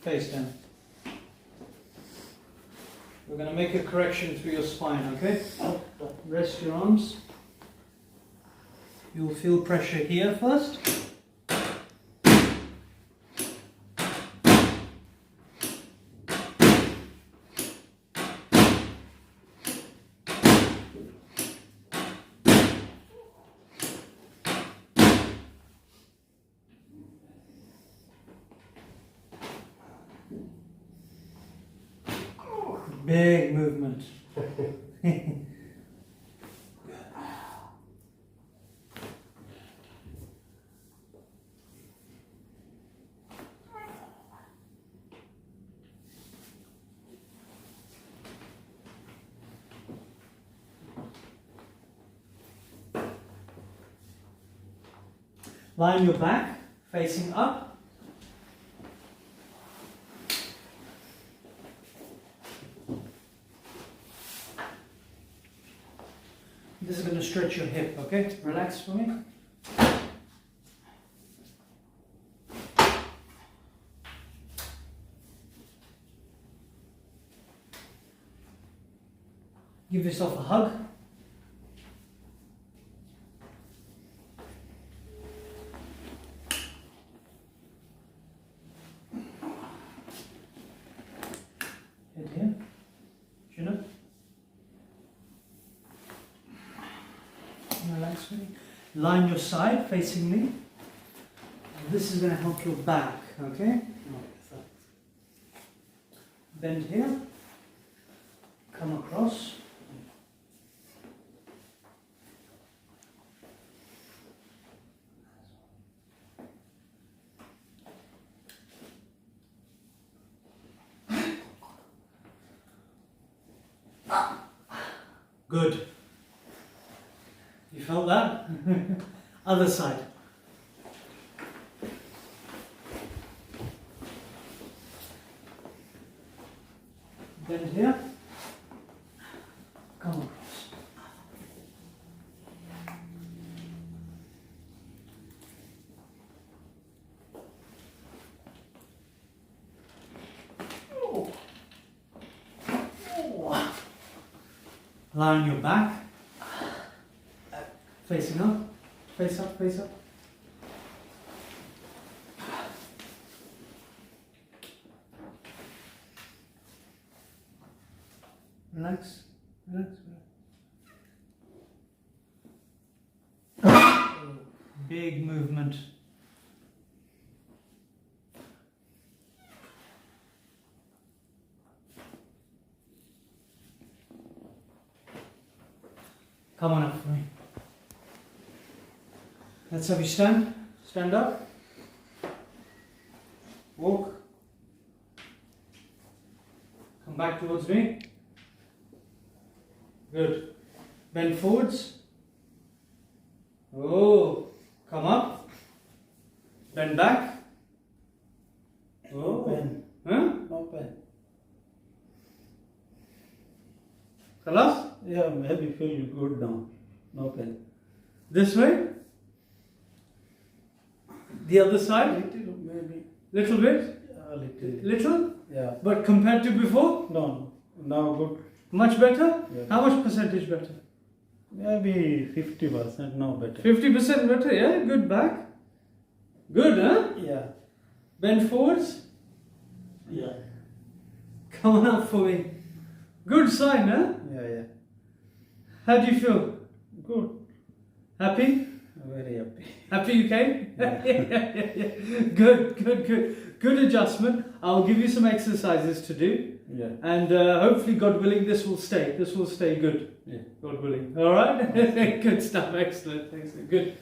Face down. We're going to make a correction through your spine, okay? Rest your arms. You'll feel pressure here first. Big movement. Lie on your back, facing up. This is going to stretch your hip, okay? Relax for me. Give yourself a hug. Head here. Chin up. Relax me. Lie on your side, facing me. And this is going to help your back, okay? Bend here. Come across. Good. You felt that? Other side. Bend here. Come across. Lie on your back. Facing up, face up, face up. Relax, relax, relax. Big movement. Come on up for me. Let's have you stand. Stand up. Walk. Come back towards me. Good. Bend forwards. Oh. Come up. Bend back. Oh. Open. Huh? Open. Khalas? Yeah, maybe feel good now. Open. This way. The other side. Little, maybe. Little bit. A little. Little. Yeah. But compared to before, No, now good. much better. Yeah. How much percentage better? Maybe 50% now better. 50% better. Yeah. Good back. Good, huh? Yeah. Bend forwards. Yeah. Come on up for me. Good sign, huh? Yeah. How do you feel? Good. Happy? Very happy. Happy you came? Yeah. Good. Good adjustment. I'll give you some exercises to do. Yeah. And hopefully, God willing, this will stay. This will stay good. Yeah. God willing. All right? Good stuff. Excellent. Good.